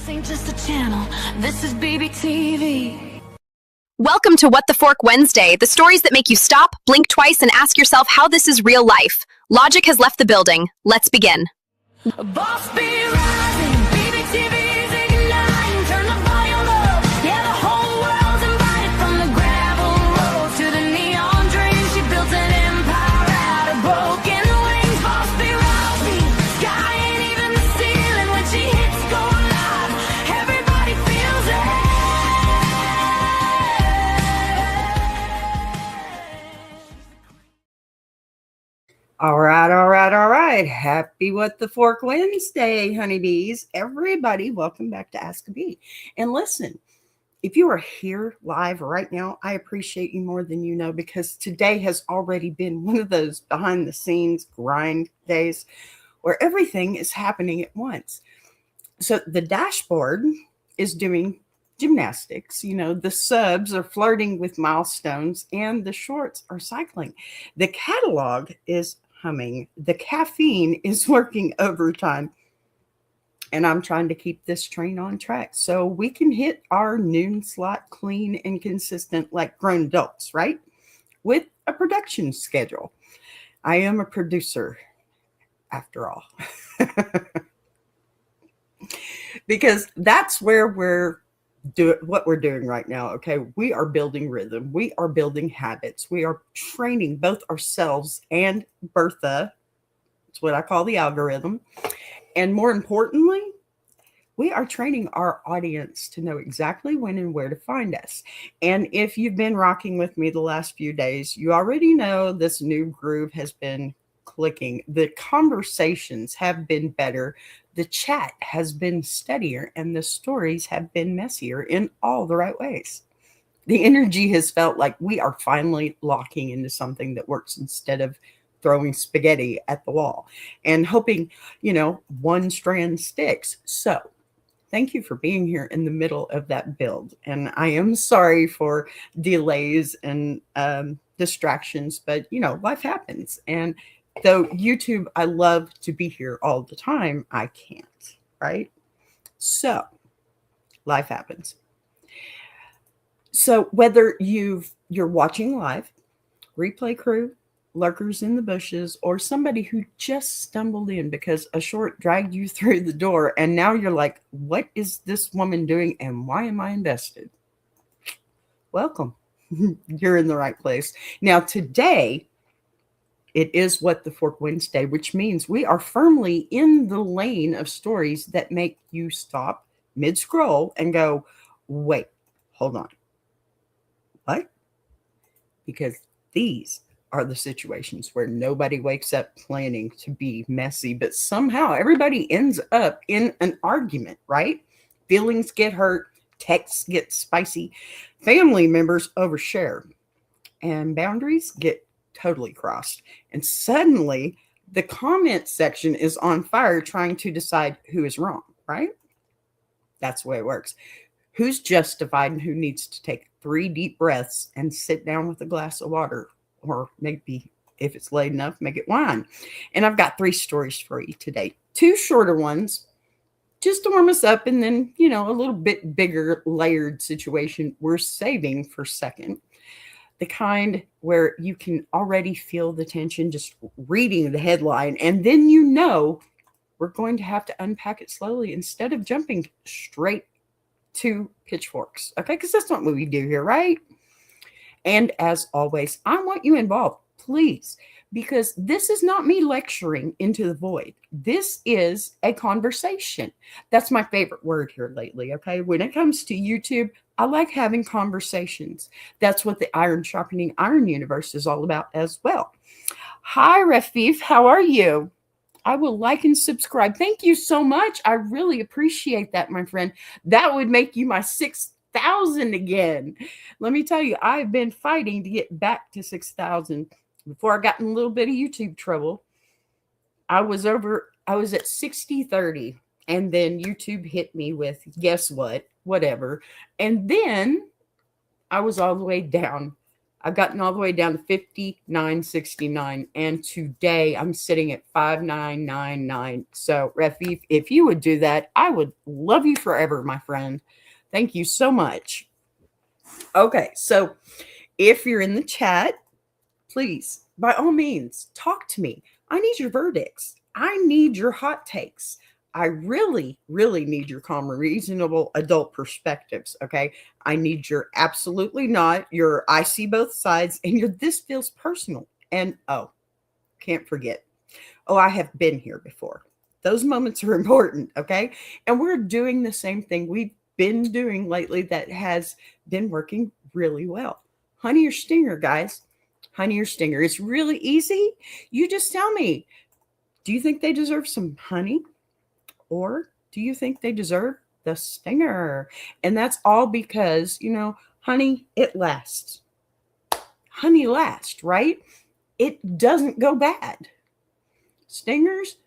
ain't just a channel, this is BBTV. Welcome to What the Fork Wednesday, the stories that make you stop, blink twice, and ask yourself how this is real life. Logic has left the building. Let's begin. Boss be rising, BBTV's igniting, turn the volume up, yeah, the whole world's invited. From the gravel road to the neon dreams, she built an empire out of broken wings. Boss be rising, sky ain't even the ceiling when she hits go live, everybody feels it. All right. Happy What the Fork Wednesday, honeybees. Everybody, welcome back to Ask a Bee. And listen, if you are here live right now, I appreciate you more than you know, because today has already been one of those behind the scenes grind days where everything is happening at once. So the dashboard is doing gymnastics, the subs are flirting with milestones, and the shorts are cycling. The catalog is humming. The caffeine is working overtime. And I'm trying to keep this train on track so we can hit our noon slot clean and consistent like grown adults, right? With a production schedule. I am a producer, after all. Because that's where what we're doing right now. Okay, we are building rhythm, we are building habits, we are training both ourselves and Bertha. It's what I call the algorithm. And more importantly, we are training our audience to know exactly when and where to find us. And if you've been rocking with me the last few days, you already know this new groove has been clicking. The conversations have been better. The chat has been steadier, and the stories have been messier in all the right ways. The energy has felt like we are finally locking into something that works instead of throwing spaghetti at the wall and hoping, one strand sticks. So thank you for being here in the middle of that build. And I am sorry for delays and distractions, but, life happens. And though YouTube, I love to be here all the time, I can't, right? So life happens. So whether you're watching live, replay crew, lurkers in the bushes, or somebody who just stumbled in because a short dragged you through the door, and now you're like, what is this woman doing and why am I invested? Welcome. You're in the right place. Now today, it is What the Fork Wednesday, which means we are firmly in the lane of stories that make you stop mid-scroll and go, wait, hold on. What? Because these are the situations where nobody wakes up planning to be messy, but somehow everybody ends up in an argument, right? Feelings get hurt, texts get spicy, family members overshare, and boundaries get totally crossed. And suddenly the comment section is on fire trying to decide who is wrong, right? That's the way it works. Who's justified and who needs to take 3 deep breaths and sit down with a glass of water, or maybe if it's late enough, make it wine. And I've got 3 stories for you today. 2 shorter ones just to warm us up, and then, a little bit bigger layered situation we're saving for second. The kind where you can already feel the tension just reading the headline, and then we're going to have to unpack it slowly instead of jumping straight to pitchforks. Okay, because that's not what we do here, right? And as always, I want you involved, please, because this is not me lecturing into the void. This is a conversation. That's my favorite word here lately, okay? When it comes to YouTube, I like having conversations. That's what the Iron Sharpening Iron universe is all about as well. Hi, Rafif. How are you? I will like and subscribe. Thank you so much. I really appreciate that, my friend. That would make you my 6,000 again. Let me tell you, I've been fighting to get back to 6,000. Before I got in a little bit of YouTube trouble, I was at 60-30. And then YouTube hit me with, guess what? Whatever. And then I was all the way down I've gotten all the way down to 59.69, and today I'm sitting at 59.99. So, Refi, if you would do that, I would love you forever, my friend. Thank you so much. Okay, so if you're in the chat, please, by all means, talk to me. I need your verdicts. I need your hot takes. I really, really need your calm, reasonable adult perspectives. Okay. I need your absolutely not, your I see both sides, and your this feels personal. And oh, can't forget, oh, I have been here before. Those moments are important. Okay. And we're doing the same thing we've been doing lately that has been working really well. Honey or stinger, guys. Honey or stinger. It's really easy. You just tell me, do you think they deserve some honey? Or do you think they deserve the stinger? And that's all because, honey, it lasts. Honey lasts, right? It doesn't go bad. Stingers,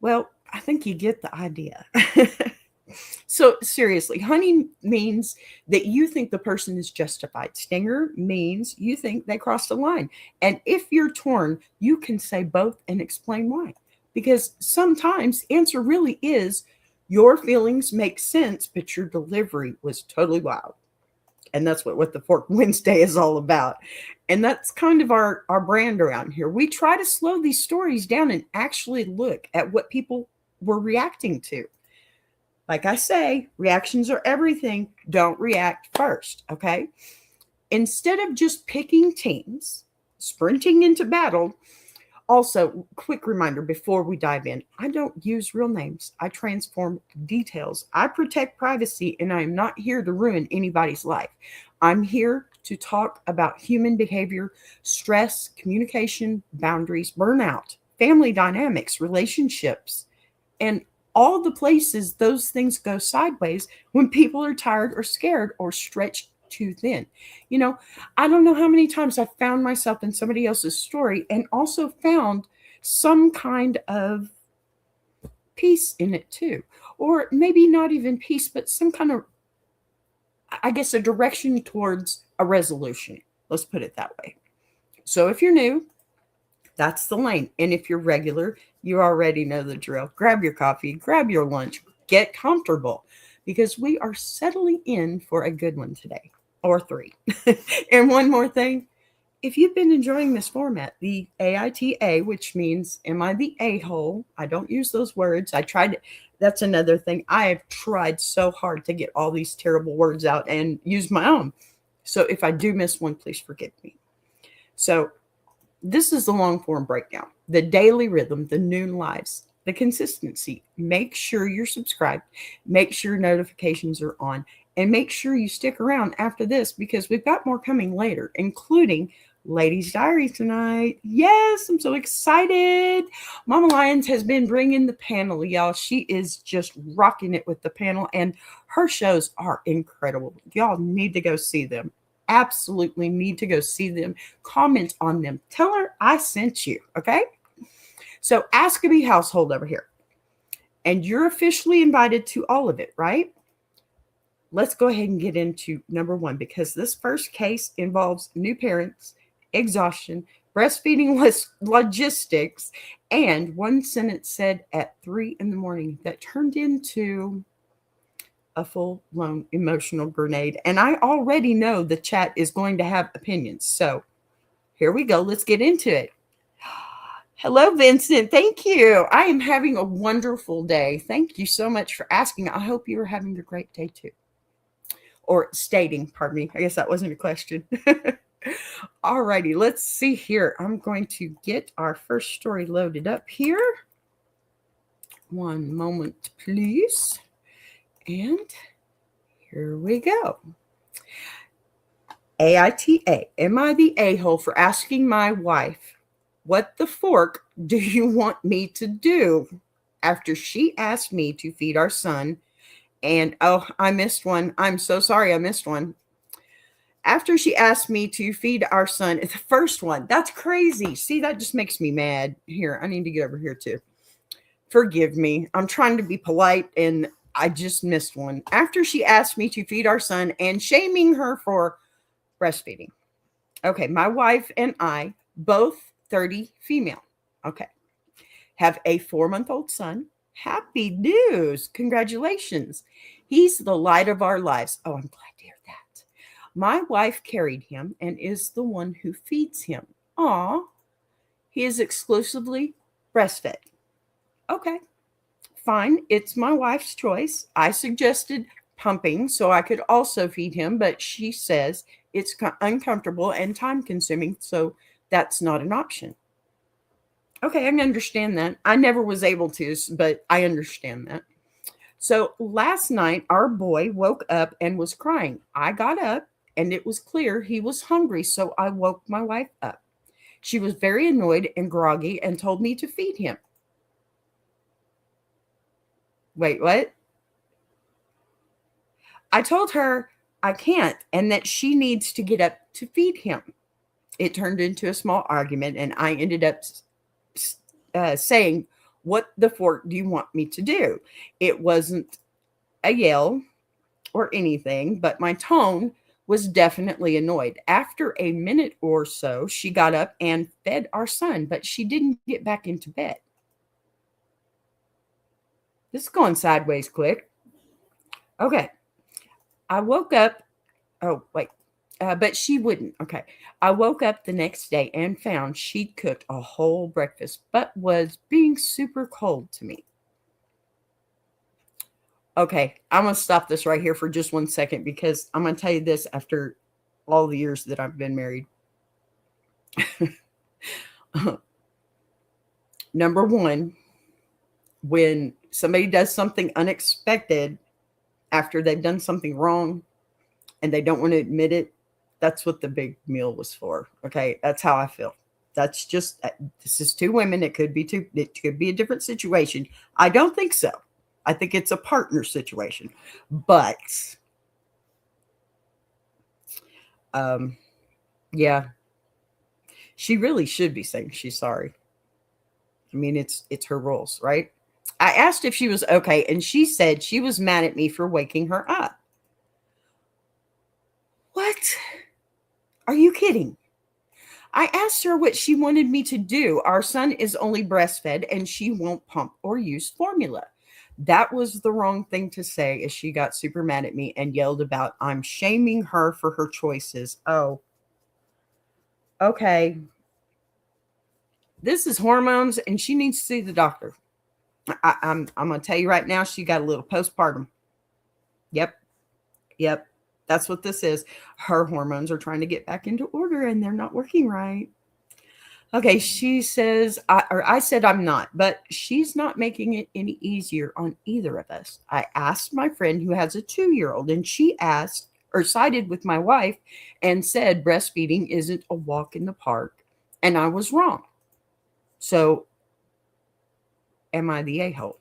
well, I think you get the idea. So seriously, honey means that you think the person is justified. Stinger means you think they crossed the line. And if you're torn, you can say both and explain why. Because sometimes the answer really is your feelings make sense, but your delivery was totally wild. And that's what the Fork Wednesday is all about. And that's kind of our brand around here. We try to slow these stories down and actually look at what people were reacting to. Like I say, reactions are everything. Don't react first, okay? Instead of just picking teams, sprinting into battle. Also, quick reminder before we dive in, I don't use real names. I transform details. I protect privacy, and I am not here to ruin anybody's life. I'm here to talk about human behavior, stress, communication, boundaries, burnout, family dynamics, relationships, and all the places those things go sideways when people are tired or scared or stretched too thin. I don't know how many times I've found myself in somebody else's story and also found some kind of peace in it too. Or maybe not even peace, but some kind of, I guess, a direction towards a resolution. Let's put it that way. So if you're new, that's the lane. And if you're regular, you already know the drill. Grab your coffee, grab your lunch, get comfortable, because we are settling in for a good one today, or three. And one more thing, if you've been enjoying this format, the AITA, which means, am I the a-hole? I don't use those words. That's another thing. I have tried so hard to get all these terrible words out and use my own. So if I do miss one, please forgive me. So this is the long form breakdown, the daily rhythm, the noon lives, the consistency. Make sure you're subscribed, make sure notifications are on, and make sure you stick around after this because we've got more coming later, including Ladies' Diary tonight. Yes, I'm so excited. Mama Lyons has been bringing the panel, y'all. She is just rocking it with the panel, and her shows are incredible. Y'all need to go see them. Absolutely need to go see them. Comment on them. Tell her I sent you, okay? So Askabee household over here. And you're officially invited to all of it, right? Let's go ahead and get into number one because this first case involves new parents, exhaustion, breastfeeding logistics, and one sentence said at 3 a.m. that turned into a full-blown emotional grenade. And I already know the chat is going to have opinions. So here we go. Let's get into it. Hello, Vincent. Thank you. I am having a wonderful day. Thank you so much for asking. I hope you are having a great day too. Or stating, pardon me. I guess that wasn't a question. All righty. Let's see here. I'm going to get our first story loaded up here. One moment, please. And here we go. AITA. Am I the a-hole for asking my wife, what the fork do you want me to do? After she asked me to feed our son. And, oh, I missed one. I'm so sorry I missed one. After she asked me to feed our son, the first one. That's crazy. See, that just makes me mad. Here, I need to get over here too. Forgive me. I'm trying to be polite and I just missed one. After she asked me to feed our son and shaming her for breastfeeding. Okay, my wife and I, both 30 female. Okay, have a 4-month-old son. Happy news. Congratulations. He's the light of our lives. Oh, I'm glad to hear that. My wife carried him and is the one who feeds him. Aw, he is exclusively breastfed. Okay, fine. It's my wife's choice. I suggested pumping so I could also feed him, but she says it's uncomfortable and time consuming, so that's not an option. Okay, I can understand that. I never was able to, but I understand that. So last night, our boy woke up and was crying. I got up and it was clear he was hungry, so I woke my wife up. She was very annoyed and groggy and told me to feed him. Wait, what? I told her I can't and that she needs to get up to feed him. It turned into a small argument, and I ended up saying, "What the fork do you want me to do?" It wasn't a yell or anything, but my tone was definitely annoyed. After a minute or so, she got up and fed our son, but she didn't get back into bed. This is going sideways quick. Okay. I woke up. Oh, wait. But she wouldn't. Okay. I woke up the next day and found she'd cooked a whole breakfast, but was being super cold to me. Okay. I'm going to stop this right here for just 1 second because I'm going to tell you this after all the years that I've been married. Number one, when somebody does something unexpected after they've done something wrong and they don't want to admit it, that's what the big meal was for. Okay, that's how I feel. That's just, this is two women. It could be a different situation. I don't think so. I think it's a partner situation. But yeah, she really should be saying she's sorry. I mean, it's her rules, right? I asked if she was okay, and she said she was mad at me for waking her up. What? Are you kidding? I asked her what she wanted me to do. Our son is only breastfed, and she won't pump or use formula. That was the wrong thing to say, as she got super mad at me and yelled about I'm shaming her for her choices. Oh, okay. This is hormones, and she needs to see the doctor. I'm going to tell you right now, she got a little postpartum. Yep. That's what this is. Her hormones are trying to get back into order, and they're not working right. Okay, she says, I said I'm not, but she's not making it any easier on either of us. I asked my friend who has a 2-year-old, and she asked or sided with my wife and said breastfeeding isn't a walk in the park, and I was wrong. So, am I the a-hole?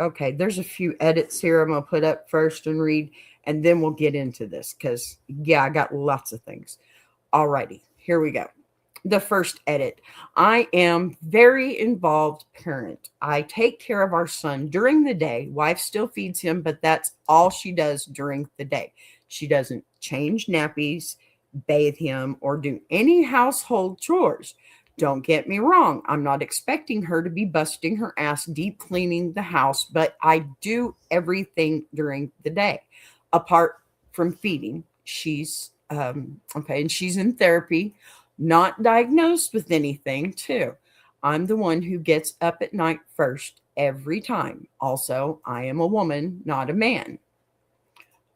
Okay, there's a few edits here I'm going to put up first and read, and then we'll get into this because, yeah, I got lots of things. Alrighty, here we go. The first edit. I am very involved parent. I take care of our son during the day. Wife still feeds him, but that's all she does during the day. She doesn't change nappies, bathe him, or do any household chores. Don't get me wrong. I'm not expecting her to be busting her ass deep cleaning the house, but I do everything during the day. Apart from feeding, she's okay, and she's in therapy, not diagnosed with anything too. I'm the one who gets up at night first every time. Also, I am a woman, not a man.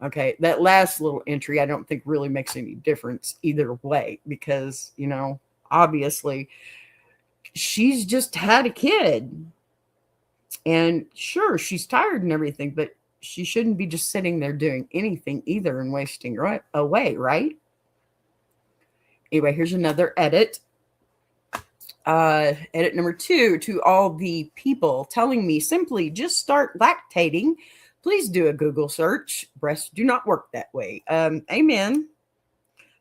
Okay, that last little entry I don't think really makes any difference either way because, obviously she's just had a kid. And sure, she's tired and everything, but she shouldn't be just sitting there doing anything either and wasting away, right? Anyway, here's another edit. Edit number 2, to all the people telling me simply just start lactating. Please do a Google search. Breasts do not work that way. Amen.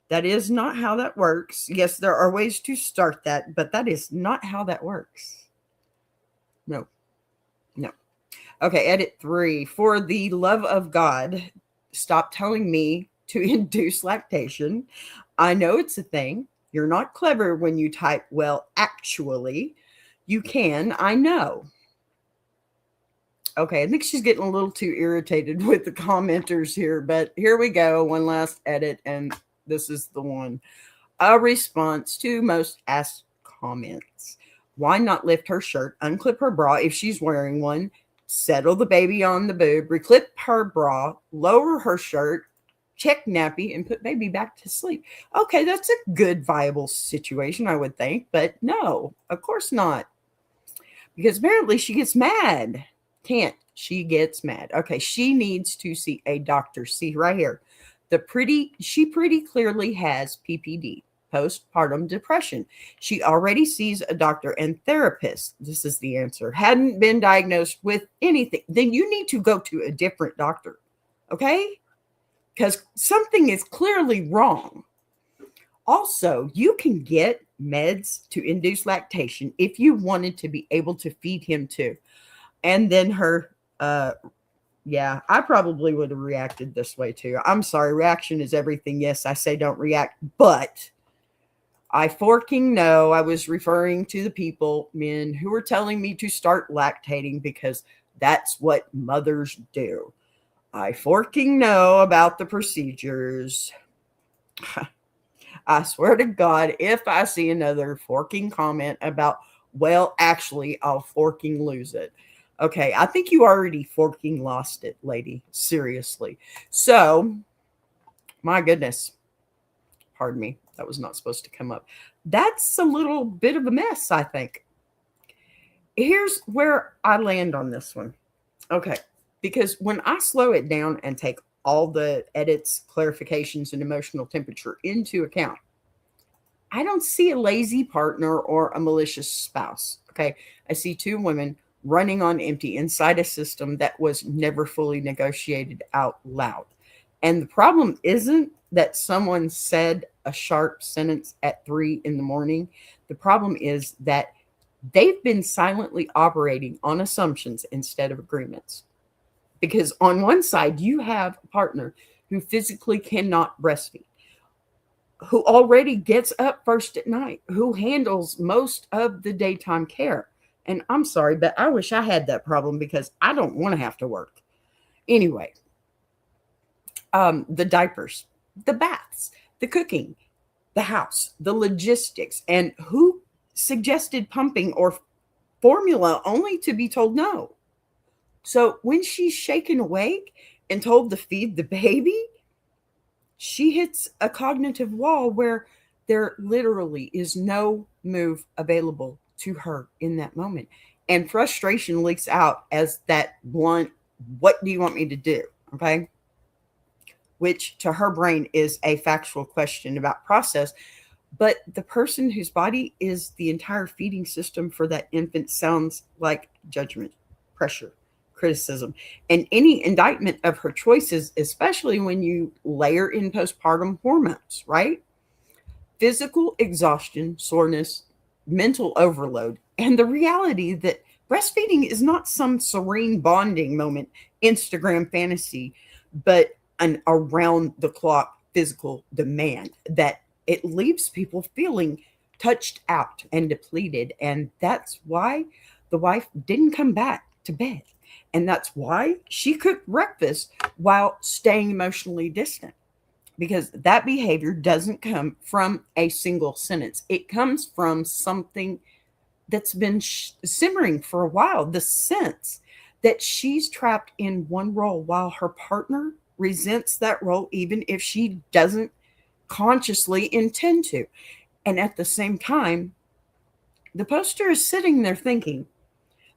That is not how that works. Yes, there are ways to start that, but that is not how that works. No. Okay, edit 3. For the love of God, stop telling me to induce lactation. I know it's a thing. You're not clever when you type, well, actually, you can. I know. Okay, I think she's getting a little too irritated with the commenters here, but here we go. One last edit, and this is the one. A response to most asked comments. Why not lift her shirt, unclip her bra if she's wearing one, settle the baby on the boob, reclip her bra, lower her shirt, check nappy, and put baby back to sleep? Okay, that's a good, viable situation, I would think, but no, of course not. Because apparently she gets mad. Can't. She gets mad. Okay, she needs to see a doctor. See right here. She pretty clearly has PPD, postpartum depression. She already sees a doctor and therapist. This is the answer. Hadn't been diagnosed with anything. Then you need to go to a different doctor. Okay? Because something is clearly wrong. Also, you can get meds to induce lactation if you wanted to be able to feed him too. And then her, yeah, I probably would have reacted this way too. I'm sorry, reaction is everything. Yes, I say don't react, but I forking know I was referring to the people, men, who were telling me to start lactating because that's what mothers do. I forking know about the procedures. I swear to God, if I see another forking comment about, well, actually, I'll forking lose it. Okay, I think you already forking lost it, lady. Seriously. So, my goodness. Pardon me. That was not supposed to come up. That's a little bit of a mess, I think. Here's where I land on this one. Okay, because when I slow it down and take all the edits, clarifications, and emotional temperature into account, I don't see a lazy partner or a malicious spouse. Okay, I see two women running on empty inside a system that was never fully negotiated out loud. And the problem isn't that someone said a sharp sentence at 3 a.m. The problem is that they've been silently operating on assumptions instead of agreements. Because on one side, you have a partner who physically cannot breastfeed, who already gets up first at night, who handles most of the daytime care. And I'm sorry, but I wish I had that problem because I don't want to have to work. Anyway, the diapers, the baths, the cooking, the house, the logistics, and who suggested pumping or formula only to be told no. So when she's shaken awake and told to feed the baby, she hits a cognitive wall where there literally is no move available to her in that moment. And frustration leaks out as that blunt, what do you want me to do? Okay. Which to her brain is a factual question about process. But the person whose body is the entire feeding system for that infant sounds like judgment, pressure, criticism, and any indictment of her choices, especially when you layer in postpartum hormones, right? Physical exhaustion, soreness, mental overload, and the reality that breastfeeding is not some serene bonding moment, Instagram fantasy, but an around the clock physical demand that it leaves people feeling touched out and depleted. And that's why the wife didn't come back to bed. And that's why she cooked breakfast while staying emotionally distant. Because that behavior doesn't come from a single sentence. It comes from something that's been simmering for a while. The sense that she's trapped in one role while her partner resents that role, even if she doesn't consciously intend to. And at the same time, the poster is sitting there thinking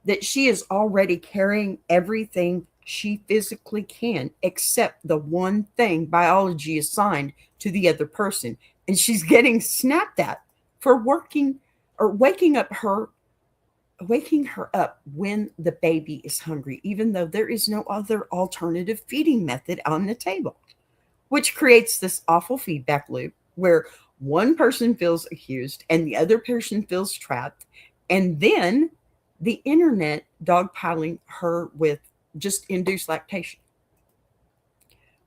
that she is already carrying everything she physically can, except the one thing biology assigned to the other person. And she's getting snapped at for waking her up when the baby is hungry, even though there is no other alternative feeding method on the table, which creates this awful feedback loop where one person feels accused and the other person feels trapped. And then the internet dogpiling her with just induced lactation.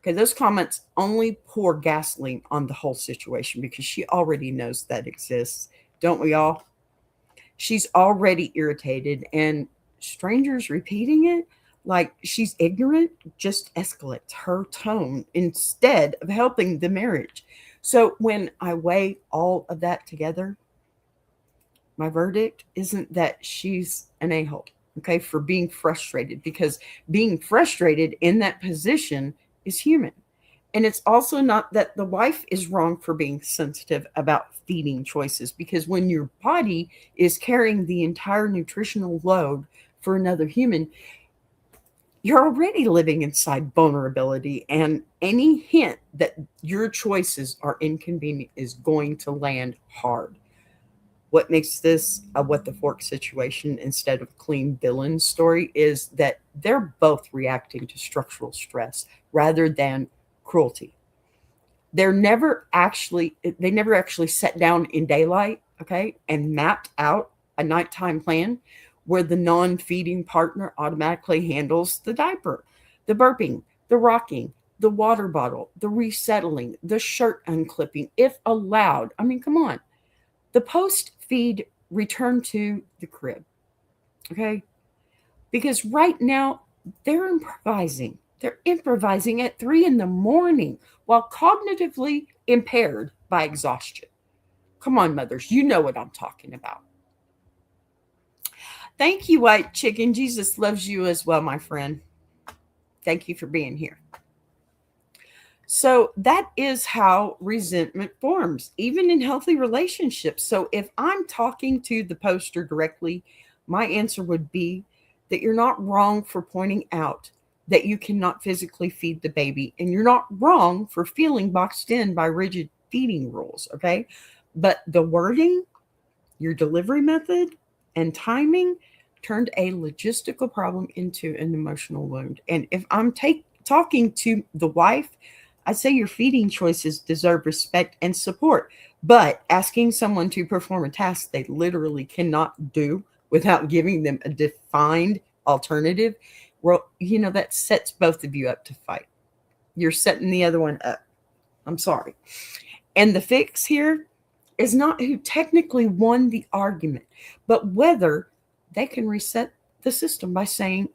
Okay, those comments only pour gasoline on the whole situation because she already knows that exists. Don't we all? She's already irritated, and strangers repeating it like she's ignorant just escalates her tone instead of helping the marriage. So when I weigh all of that together, my verdict isn't that she's an a-hole, okay, for being frustrated, because being frustrated in that position is human. And it's also not that the wife is wrong for being sensitive about feeding choices, because when your body is carrying the entire nutritional load for another human, you're already living inside vulnerability. And any hint that your choices are inconvenient is going to land hard. What makes this a what the fork situation instead of a clean villain story is that they're both reacting to structural stress rather than cruelty. They never actually sat down in daylight, okay, and mapped out a nighttime plan where the non-feeding partner automatically handles the diaper, the burping, the rocking, the water bottle, the resettling, the shirt unclipping if allowed. I mean, come on. The post feed return to the crib, okay? Because right now they're improvising. They're improvising at 3 a.m. while cognitively impaired by exhaustion. Come on, mothers, you know what I'm talking about. Thank you, White Chicken. Jesus loves you as well, my friend. Thank you for being here. So that is how resentment forms, even in healthy relationships. So if I'm talking to the poster directly, my answer would be that you're not wrong for pointing out that you cannot physically feed the baby, and you're not wrong for feeling boxed in by rigid feeding rules, okay? But the wording, your delivery method, and timing turned a logistical problem into an emotional wound. And if I'm talking to the wife, I say your feeding choices deserve respect and support, but asking someone to perform a task they literally cannot do without giving them a defined alternative, well, that sets both of you up to fight. You're setting the other one up. I'm sorry. And the fix here is not who technically won the argument, but whether they can reset the system by saying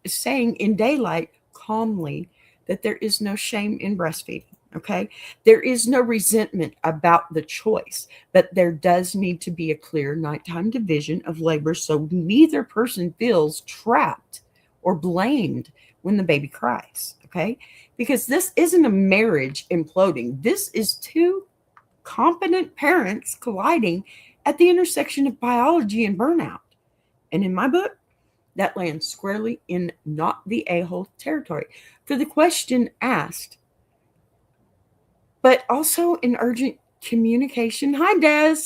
in daylight calmly that there is no shame in breastfeeding. Okay. There is no resentment about the choice, but there does need to be a clear nighttime division of labor so neither person feels trapped or blamed when the baby cries. Okay. Because this isn't a marriage imploding. This is two competent parents colliding at the intersection of biology and burnout. And in my book, that lands squarely in not the a-hole territory. For the question asked, but also in urgent communication. Hi, Des.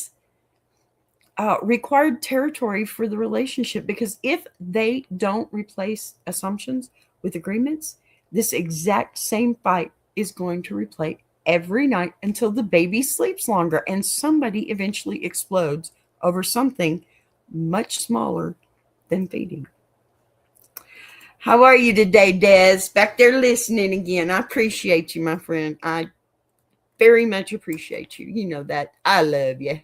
Required territory for the relationship, because if they don't replace assumptions with agreements, this exact same fight is going to replay every night until the baby sleeps longer and somebody eventually explodes over something much smaller than feeding. How are you today, Des? Back there listening again. I appreciate you, my friend. I very much appreciate you. You know that. I love you.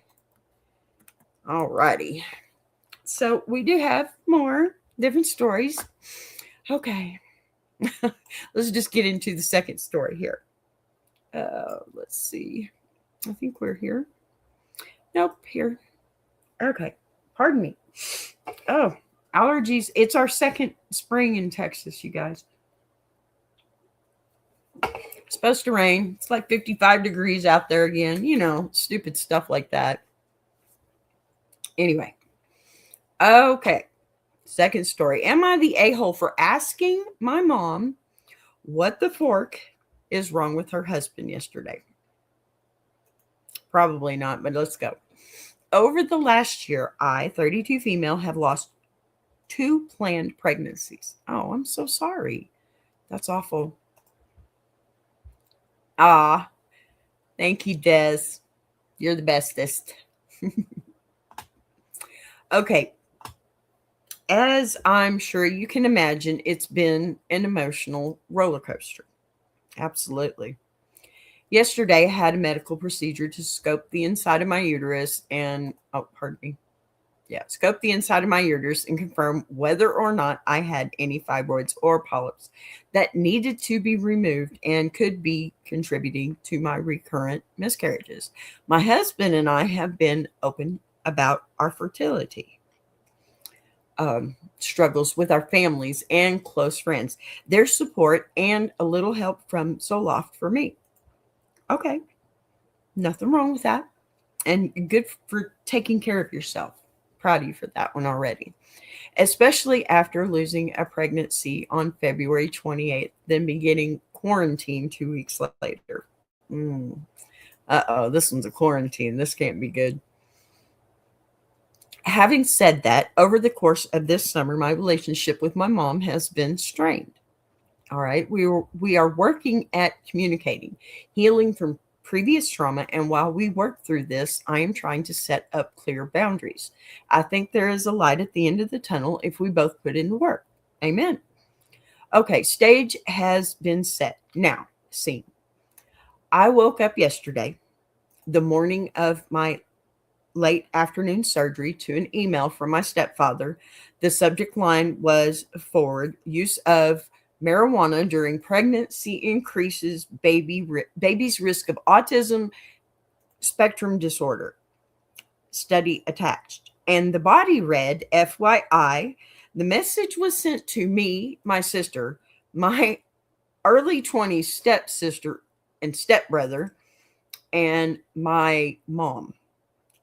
All righty. So we do have more different stories. Okay. Let's just get into the second story here. Let's see. I think we're here. Nope, here. Okay. Pardon me. Oh, allergies. It's our second spring in Texas, you guys. It's supposed to rain. It's like 55 degrees out there again. Stupid stuff like that. Anyway. Okay. Second story. Am I the a-hole for asking my mom what the fork is wrong with her husband yesterday? Probably not, but let's go. Over the last year, I, 32 female, have lost 2 planned pregnancies. Oh, I'm so sorry. That's awful. Thank you, Des. You're the bestest. Okay. As I'm sure you can imagine, it's been an emotional roller coaster. Absolutely. Yesterday, I had a medical procedure to scope the inside of my uterus and, oh, pardon me. Yeah, scope the inside of my uterus and confirm whether or not I had any fibroids or polyps that needed to be removed and could be contributing to my recurrent miscarriages. My husband and I have been open about our fertility struggles with our families and close friends, their support, and a little help from Zoloft for me. Okay, nothing wrong with that. And good for taking care of yourself. Proud of you for that one already. Especially after losing a pregnancy on February 28th, then beginning quarantine 2 weeks later. This one's a quarantine. This can't be good. Having said that, over the course of this summer, my relationship with my mom has been strained. All right. We are working at communicating, healing from previous trauma. And while we work through this, I am trying to set up clear boundaries. I think there is a light at the end of the tunnel if we both put in the work. Amen. Okay. Stage has been set. Now, scene. I woke up yesterday, the morning of my late afternoon surgery, to an email from my stepfather. The subject line was forward: use of marijuana during pregnancy increases baby's risk of autism spectrum disorder. Study attached. And the body read, FYI, the message was sent to me, my sister, my early 20s stepsister and stepbrother, and my mom.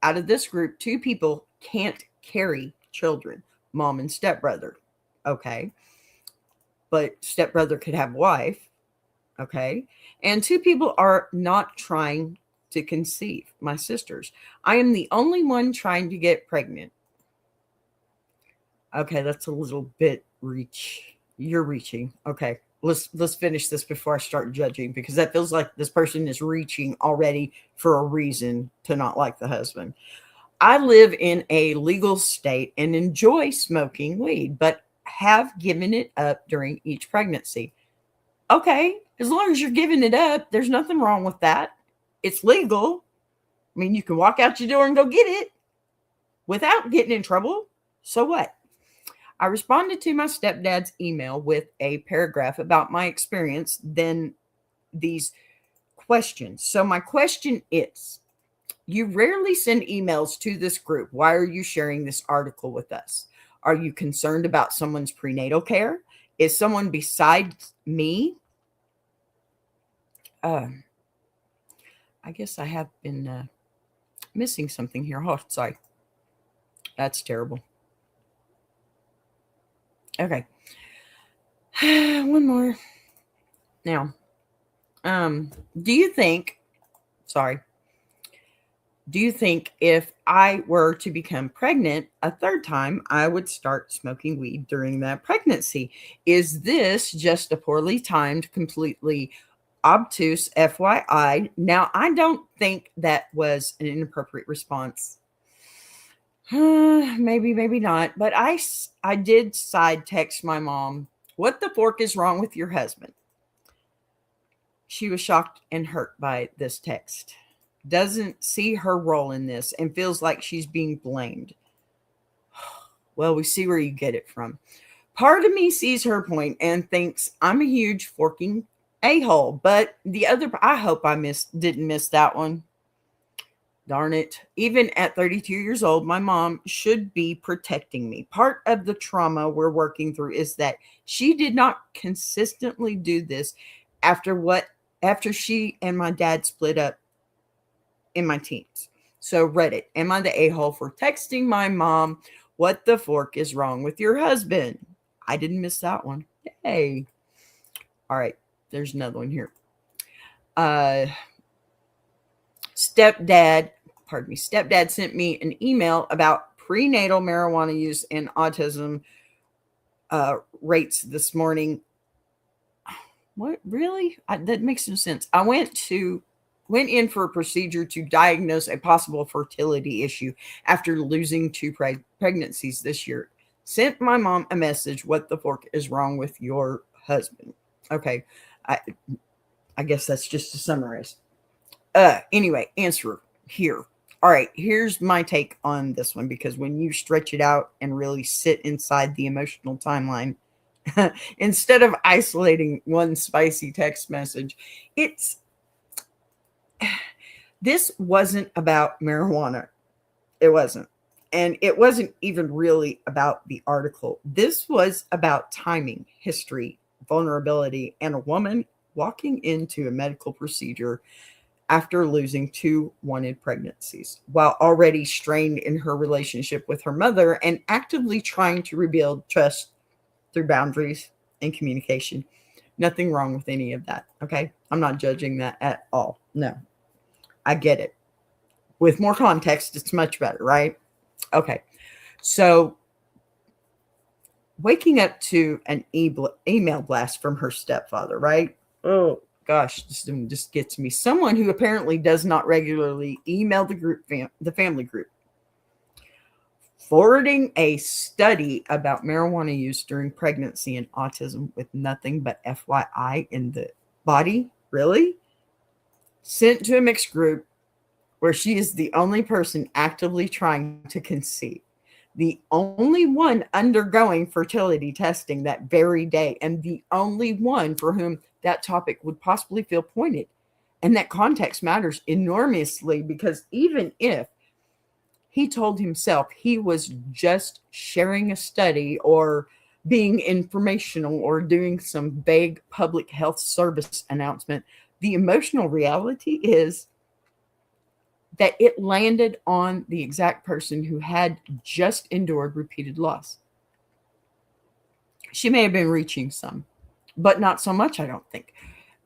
Out of this group, 2 people can't carry children, mom and stepbrother. Okay. But stepbrother could have a wife. Okay. And 2 people are not trying to conceive, my sisters. I am the only one trying to get pregnant. Okay, that's a little bit reach. You're reaching. Okay. Let's finish this before I start judging, because that feels like this person is reaching already for a reason to not like the husband. I live in a legal state and enjoy smoking weed, but have given it up during each pregnancy. Okay, as long as you're giving it up, there's nothing wrong with that. It's legal. I mean, you can walk out your door and go get it without getting in trouble. So what? I responded to my stepdad's email with a paragraph about my experience, then these questions. So my question is, you rarely send emails to this group. Why are you sharing this article with us? Are you concerned about someone's prenatal care? Is someone besides me? I guess I have been missing something here. Oh, sorry. That's terrible. Okay. One more. Now, do you think if I were to become pregnant a third time, I would start smoking weed during that pregnancy? Is this just a poorly timed, completely obtuse FYI? Now, I don't think that was an inappropriate response. Maybe not. But I did side text my mom, what the fork is wrong with your husband? She was shocked and hurt by this text. Doesn't see her role in this and feels like she's being blamed. Well, we see where you get it from. Part of me sees her point and thinks I'm a huge forking a-hole, but the other, I hope I didn't miss that one. Darn it. Even at 32 years old, my mom should be protecting me. Part of the trauma we're working through is that she did not consistently do this after she and my dad split up in my teens. So Reddit, am I the a-hole for texting my mom, what the fork is wrong with your husband? I didn't miss that one. Yay. All right. There's another one here. Stepdad sent me an email about prenatal marijuana use and autism rates this morning. What, really? That makes no sense. I went in for a procedure to diagnose a possible fertility issue after losing 2 pregnancies this year. Sent my mom a message, what the fork is wrong with your husband? Okay. I guess that's just to summarize. Anyway, answer here. All right, here's my take on this one, because when you stretch it out and really sit inside the emotional timeline, instead of isolating one spicy text message, this wasn't about marijuana. It wasn't. And it wasn't even really about the article. This was about timing, history, vulnerability, and a woman walking into a medical procedure after losing 2 wanted pregnancies, while already strained in her relationship with her mother and actively trying to rebuild trust through boundaries and communication. Nothing wrong with any of that, okay? I'm not judging that at all. No, I get it. With more context, it's much better, right? Okay, so waking up to an email blast from her stepfather, right? Oh, gosh, this just gets me. Someone who apparently does not regularly email the family group, forwarding a study about marijuana use during pregnancy and autism with nothing but FYI in the body. Really? Sent to a mixed group where she is the only person actively trying to conceive, the only one undergoing fertility testing that very day, and the only one for whom that topic would possibly feel pointed. And that context matters enormously, because even if he told himself he was just sharing a study or being informational or doing some vague public health service announcement, the emotional reality is that it landed on the exact person who had just endured repeated loss. She may have been reaching some, but not so much, I don't think.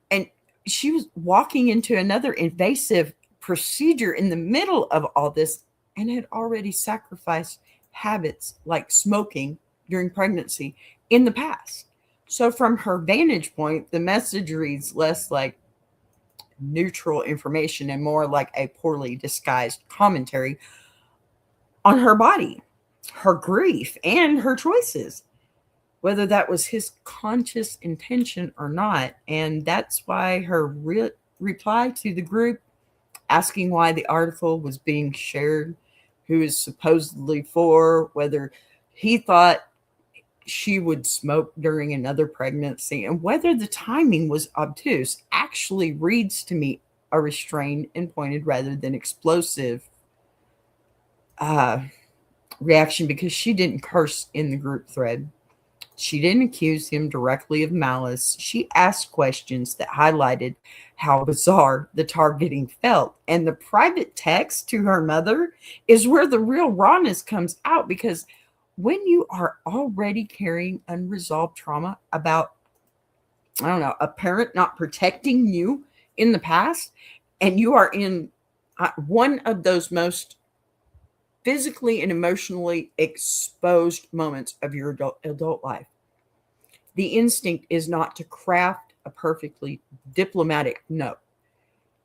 And she was walking into another invasive procedure in the middle of all this and had already sacrificed habits like smoking during pregnancy in the past. So from her vantage point, the message reads less like neutral information and more like a poorly disguised commentary on her body, her grief, and her choices, whether that was his conscious intention or not. And that's why her reply to the group asking why the article was being shared, who is supposedly for, whether he thought she would smoke during another pregnancy, and whether the timing was obtuse, actually reads to me a restrained and pointed rather than explosive reaction, because she didn't curse in the group thread. She didn't accuse him directly of malice. She asked questions that highlighted how bizarre the targeting felt. And the private text to her mother is where the real rawness comes out, because when you are already carrying unresolved trauma about, I don't know, a parent not protecting you in the past, and you are in one of those most physically and emotionally exposed moments of your adult life, the instinct is not to craft a perfectly diplomatic note.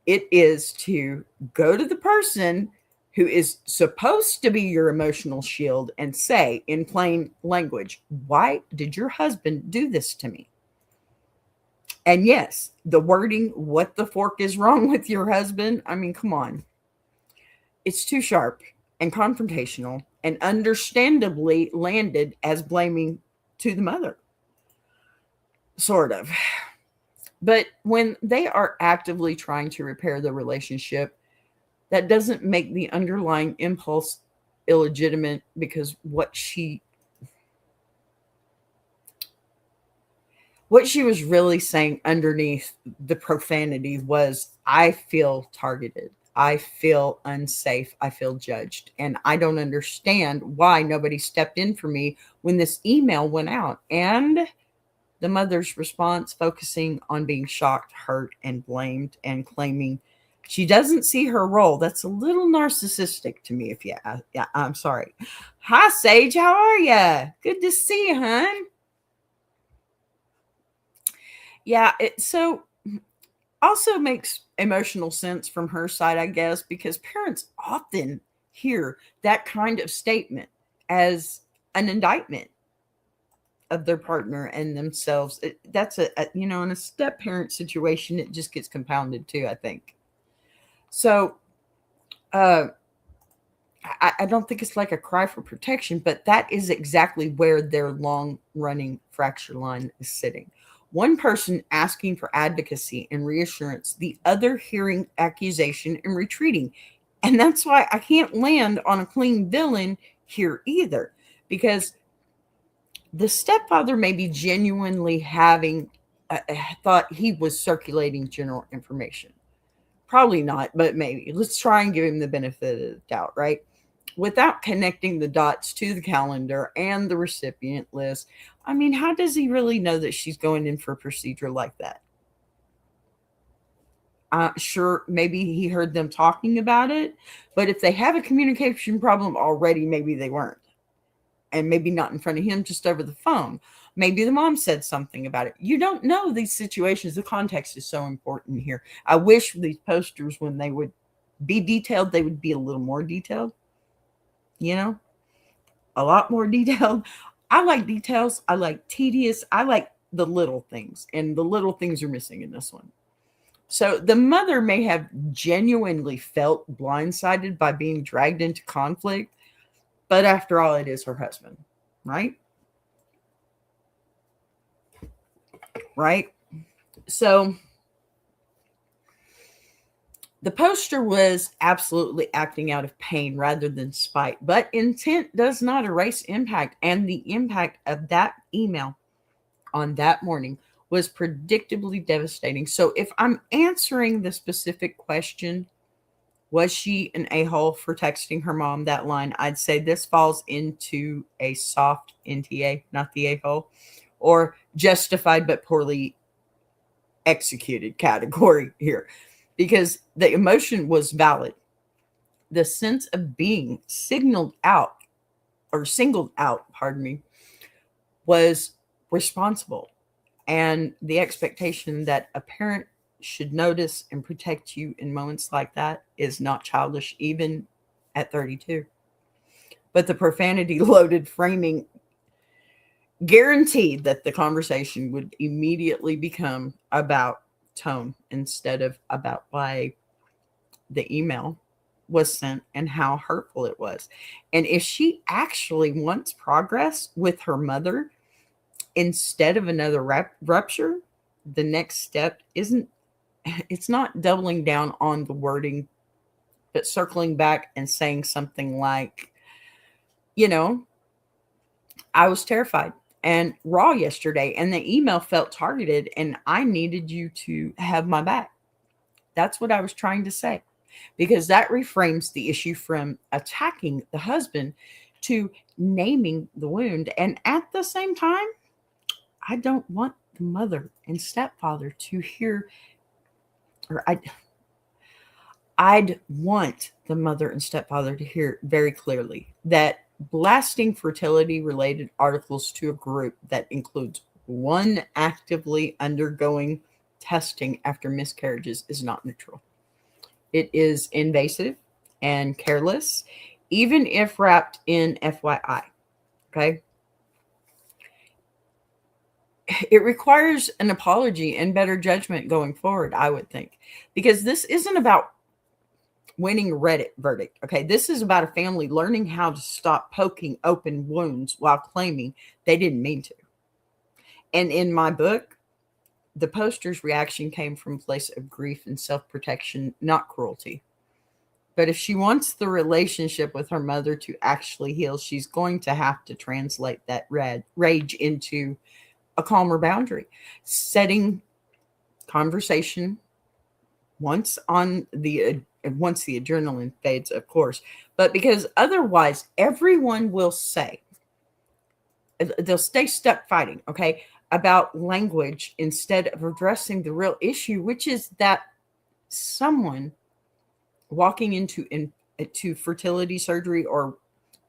It is to go to the person who is supposed to be your emotional shield and say in plain language, why did your husband do this to me? And yes, the wording, what the fork is wrong with your husband? I mean, come on. It's too sharp and confrontational, and understandably landed as blaming to the mother. Sort of. But when they are actively trying to repair the relationship, that doesn't make the underlying impulse illegitimate, because what she was really saying underneath the profanity was, I feel targeted. I feel unsafe. I feel judged. And I don't understand why nobody stepped in for me when this email went out. And the mother's response, focusing on being shocked, hurt, and blamed, and claiming she doesn't see her role. That's a little narcissistic to me. Yeah, I'm sorry. Hi, Sage. How are you? Good to see you, hon. Yeah, it so also makes emotional sense from her side, I guess, because parents often hear that kind of statement as an indictment of their partner and themselves. That's in a step parent situation, it just gets compounded too, I think. So, uh, I don't think it's like a cry for protection, but that is exactly where their long running fracture line is sitting. One person asking for advocacy and reassurance, the other hearing accusation and retreating. And that's why I can't land on a clean villain here either, because the stepfather may be genuinely having thought he was circulating general information. Probably not, but maybe. Let's try and give him the benefit of the doubt, right? Without connecting the dots to the calendar and the recipient list. I mean, how does he really know that she's going in for a procedure like that? Sure, maybe he heard them talking about it, but if they have a communication problem already, maybe they weren't. And maybe not in front of him, just over the phone. Maybe the mom said something about it. You don't know these situations. The context is so important here. I wish these posters, when they would be detailed, they would be a little more detailed. A lot more detailed. I like details. I like tedious. I like the little things. And the little things are missing in this one. So the mother may have genuinely felt blindsided by being dragged into conflict, but after all, it is her husband, right? Right? So the poster was absolutely acting out of pain rather than spite, but intent does not erase impact. And the impact of that email on that morning was predictably devastating. So if I'm answering the specific question, was she an a-hole for texting her mom that line? I'd say this falls into a soft NTA, not the a-hole, or justified but poorly executed category here, because the emotion was valid. The sense of being singled out, was responsible. And the expectation that a parent should notice and protect you in moments like that is not childish, even at 32. But the profanity loaded framing guaranteed that the conversation would immediately become about tone instead of about why the email was sent and how hurtful it was. And if she actually wants progress with her mother instead of another rupture, the next step it's not doubling down on the wording, but circling back and saying something like, I was terrified and raw yesterday, and the email felt targeted, and I needed you to have my back. That's what I was trying to say, because that reframes the issue from attacking the husband to naming the wound. And at the same time, I don't want the mother and stepfather to hear, or I'd want the mother and stepfather to hear very clearly that blasting fertility related articles to a group that includes one actively undergoing testing after miscarriages is not neutral. It is invasive and careless, even if wrapped in FYI. Okay. It requires an apology and better judgment going forward, I would think, because this isn't about winning a Reddit verdict. Okay. This is about a family learning how to stop poking open wounds while claiming they didn't mean to. And in my book, the poster's reaction came from a place of grief and self-protection, not cruelty. But if she wants the relationship with her mother to actually heal, she's going to have to translate that rage into a calmer boundary, setting conversation once the adrenaline fades, of course, but because otherwise everyone will say, they'll stay stuck fighting, okay, about language instead of addressing the real issue, which is that someone walking into fertility surgery or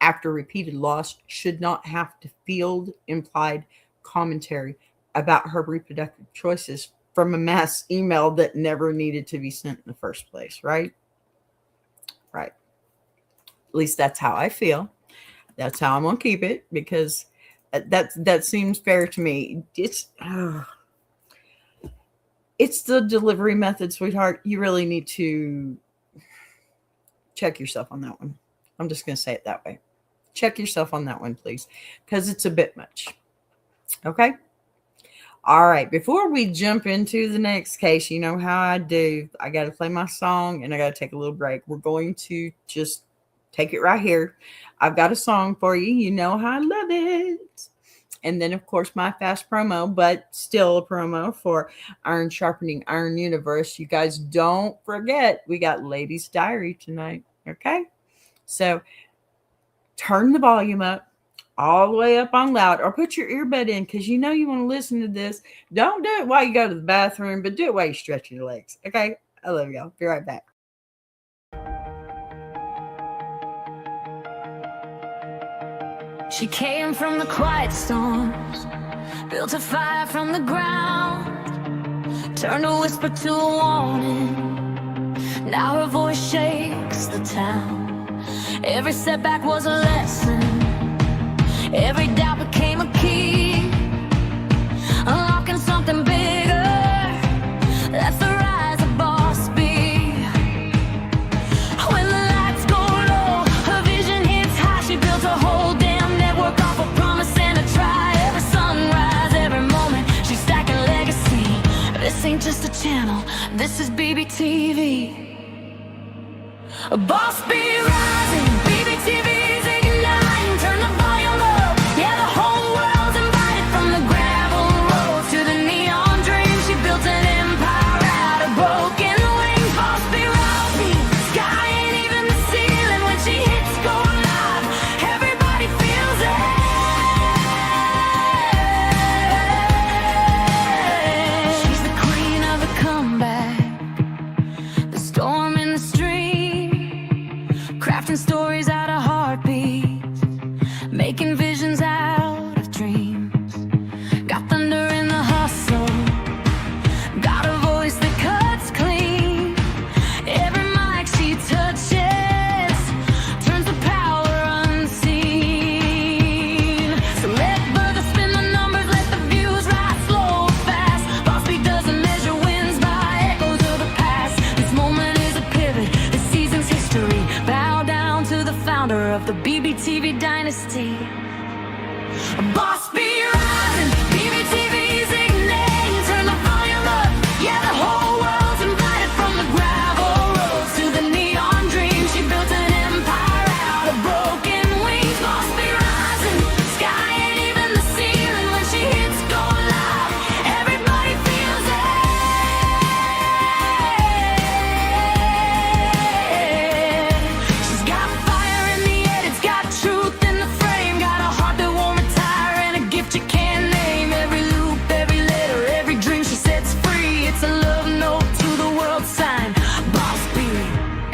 after repeated loss should not have to field implied commentary about her reproductive choices from a mass email that never needed to be sent in the first place, right? Right. At least that's how I feel. That's how I'm going to keep it, because That seems fair to me. It's the delivery method, sweetheart. You really need to check yourself on that one. I'm just going to say it that way. Check yourself on that one, please, because it's a bit much. Okay? All right. Before we jump into the next case, you know how I do. I got to play my song and I got to take a little break. We're going to just take it right here. I've got a song for you. You know how I love it. And then, of course, my fast promo, but still a promo for Iron Sharpening Iron Universe. You guys don't forget, we got Ladies Diary tonight. Okay? So turn the volume up all the way up on loud, or put your earbud in, because you know you want to listen to this. Don't do it while you go to the bathroom, but do it while you stretch your legs. Okay? I love y'all. Be right back. She came from the quiet storms, built a fire from the ground, turned a whisper to a warning. Now her voice shakes the town. Every setback was a lesson, every doubt became a key, unlocking something bigger. That's the rise of Boss B. When the lights go low, her vision hits high. She built a whole damn network off a promise and a try. Every sunrise, every moment, she's stacking legacy. This ain't just a channel, this is BBTV. Boss B rising, BBTV's igniting. Turn the volume up, yeah, the whole world's invited. From the gravel road to the neon dream, she built an empire out of broken wings. Boss B rising, sky ain't even the ceiling. When she hits go live, everybody feels it. She's the queen of the comeback, the storm in the stream, crafting stories out of heartbeats, making visions out of dreams. Got thunder in the hustle, got a voice that cuts clean. Every mic she touches turns the power unseen. So let brother spin the numbers, let the views rise slow or fast. Boss B doesn't measure wins by echoes of the past. This moment is a pivot, this season's history. Bow down to the founder of the BBTV dynasty. Boss B rising, BBTV's igniting. Turn the volume up, yeah, the whole world's invited. From the gravel roads to the neon dream, she built an empire out of broken wings. Boss B rising, sky ain't even the ceiling. When she hits go live, everybody feels it. She's got fire in the head, it's got truth in the frame, got a heart that won't retire and a gift you can't name. Every loop, every letter, every dream she sets free, it's a love note to the world sign. Boss B.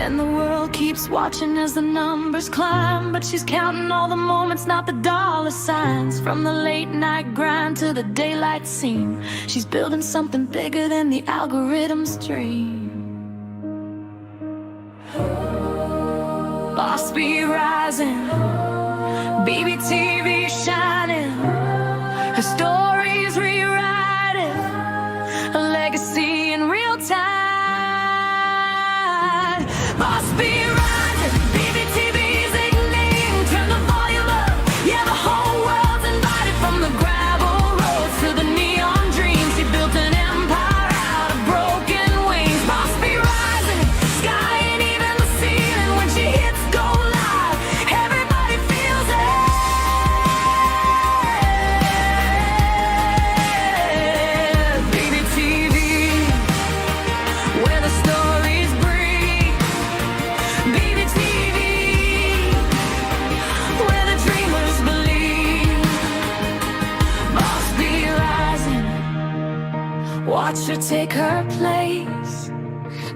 And the world keeps watching as the numbers climb, but she's counting all the moments, not the dollar signs. From the late night grind to the daylight scene, she's building something bigger than the algorithm's dream. Boss B rising, BBTV shining, her story's rewriting, a legacy in real time. Boss B rising, BBTV's igniting. Turn the volume up, yeah, the whole world's invited. From the gravel roads to the neon dream, she built an empire out of broken wings. Boss B rising, sky ain't even the ceiling. When she hits go live, everybody feels it. BBTV, where the stories breathe. BBTV, where the dreamers believe. Boss B rising, watch her take her place.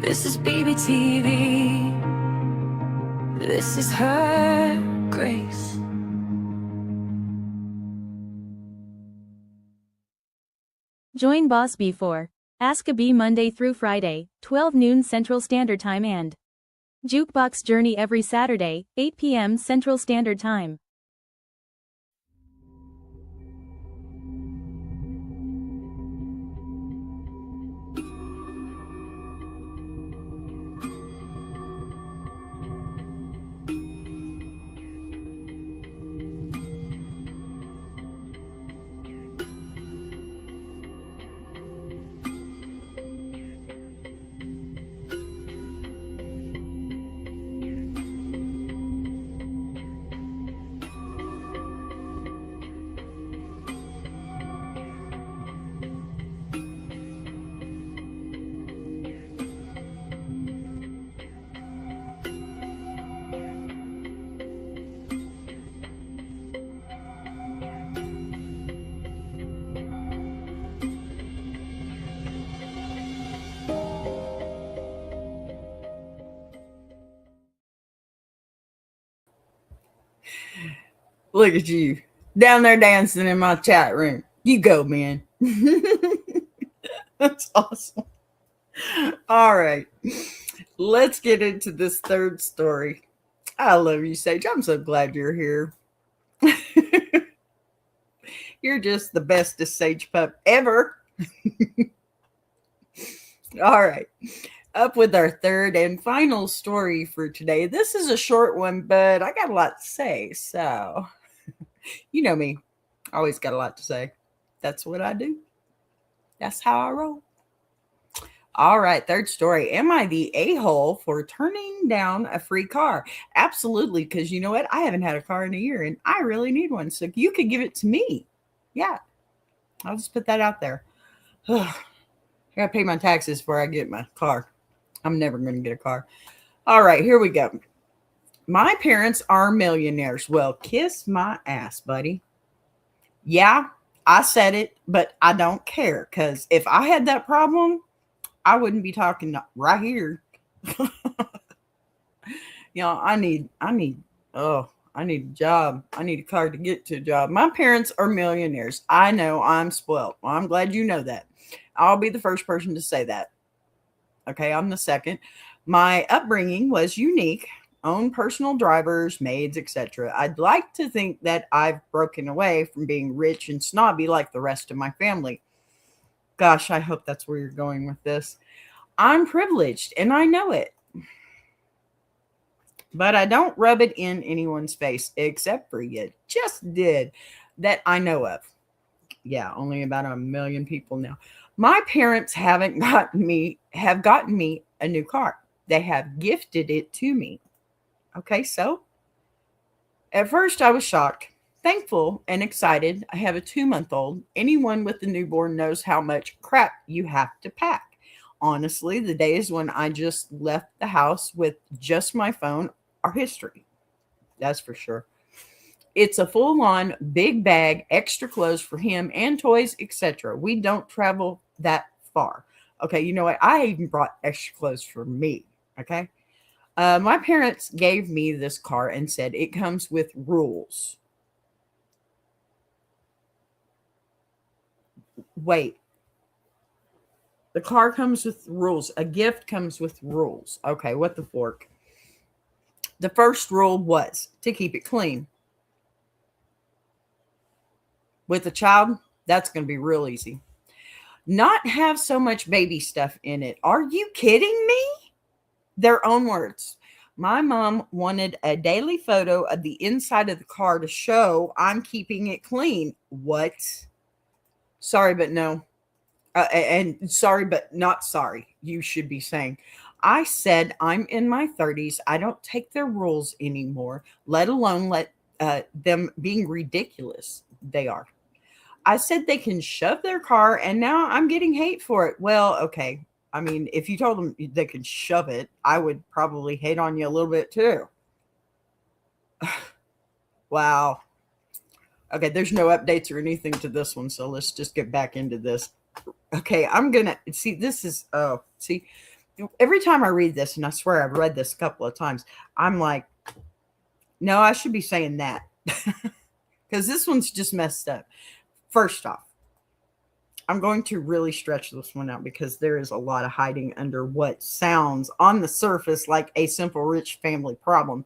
This is BBTV, this is her grace. Join Boss B for Ask a Bee Monday through Friday, 12 noon Central Standard Time and Jukebox Journey every Saturday, 8 p.m. Central Standard Time. Look at you down there dancing in my chat room. You go, man. That's awesome. All right. Let's get into this third story. I love you, Sage. I'm so glad you're here. You're just the bestest Sage pup ever. All right. Up with our third and final story for today. This is a short one, but I got a lot to say. So, you know me. I always got a lot to say. That's what I do. That's how I roll. All right, third story. Am I the a-hole for turning down a free car? Absolutely, because you know what? I haven't had a car in a year, and I really need one. So you could give it to me. Yeah, I'll just put that out there. I got to pay my taxes before I get my car. I'm never going to get a car. All right, here we go. My parents are millionaires. Well, kiss my ass, buddy. Yeah, I said it, but I don't care, because if I had that problem, I wouldn't be talking right here. I need a job. I need a car to get to a job. My parents are millionaires. I know, I'm spoiled. Well, I'm glad you know that. I'll be the first person to say that. Okay, I'm the second. My upbringing was unique. Own personal drivers, maids, etc. I'd like to think that I've broken away from being rich and snobby like the rest of my family. Gosh, I hope that's where you're going with this. I'm privileged, and I know it. But I don't rub it in anyone's face, except for you just did, that I know of. Yeah, only about 1 million people now. My parents have gotten me a new car. They have gifted it to me. Okay, so at first I was shocked, thankful, and excited. I have a 2-month-old. Anyone with a newborn knows how much crap you have to pack. Honestly, the days when I just left the house with just my phone are history. That's for sure. It's a full-on big bag, extra clothes for him and toys, etc. We don't travel that far. Okay, you know what? I even brought extra clothes for me. Okay. My parents gave me this car and said it comes with rules. Wait. The car comes with rules. A gift comes with rules. Okay, what the fork? The first rule was to keep it clean. With a child, that's going to be real easy. Not have so much baby stuff in it. Are you kidding me? Their own words. My mom wanted a daily photo of the inside of the car to show I'm keeping it clean. What? Sorry, but no. And sorry, but not sorry, you should be saying. I said I'm in my 30s. I don't take their rules anymore, let alone let them being ridiculous. They are. I said they can shove their car, and now I'm getting hate for it. Well, okay. I mean, if you told them they could shove it, I would probably hate on you a little bit too. Wow. Okay, there's no updates or anything to this one, so let's just get back into this. Okay, I'm going to see this is every time I read this, and I swear I've read this a couple of times, I'm like, no, I should be saying that. Because this one's just messed up. First off, I'm going to really stretch this one out because there is a lot of hiding under what sounds on the surface like a simple rich family problem.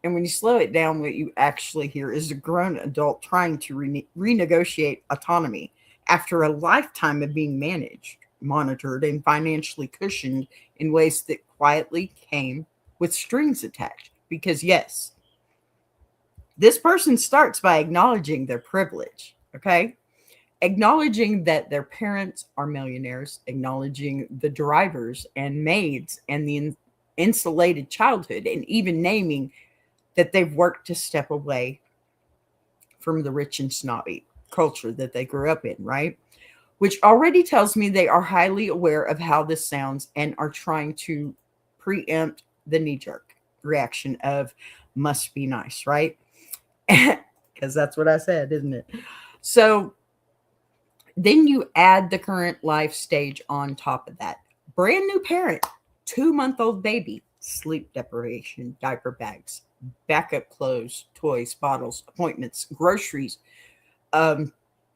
And when you slow it down, what you actually hear is a grown adult trying to renegotiate autonomy after a lifetime of being managed, monitored, and financially cushioned in ways that quietly came with strings attached. Because yes, this person starts by acknowledging their privilege, okay? Acknowledging that their parents are millionaires, acknowledging the drivers and maids and the insulated childhood, and even naming that they've worked to step away from the rich and snobby culture that they grew up in, right? Which already tells me they are highly aware of how this sounds and are trying to preempt the knee-jerk reaction of must be nice, right? Because that's what I said, isn't it? So then you add the current life stage on top of that. Brand new parent, 2-month-old baby, sleep deprivation, diaper bags, backup clothes, toys, bottles, appointments, groceries, um,